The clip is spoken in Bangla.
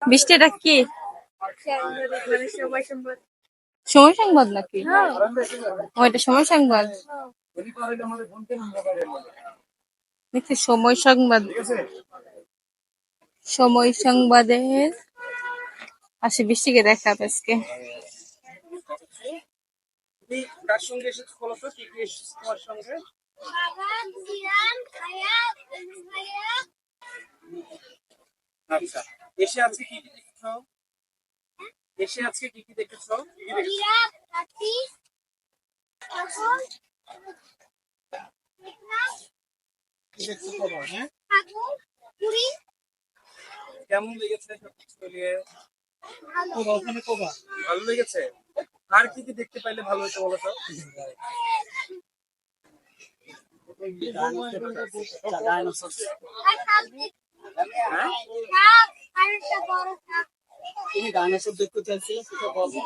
বৃষ্টিটা কি সময় সংবাদ নাকি? ওইটা সময় সংবাদ দেখছি। সময় সংবাদ, সময় সংবাদের আসে বৃষ্টিকে দেখাবে আজকে। কার সঙ্গে এসেছো বলো তো, কি কি এসেছো তোমার সঙ্গে? আচ্ছা, এসে আজকে কি কি দেখেছো? এসে আজকে কি কি দেখেছো? কেমন লেগেছে সবকিছু মিলিয়ে? ভালো লেগেছে। আর কি কি দেখতে পাইলে ভালো হতো বলো তো? তুমি ডাইনোসর দেখতে চাইছিলে, সেটা বলো।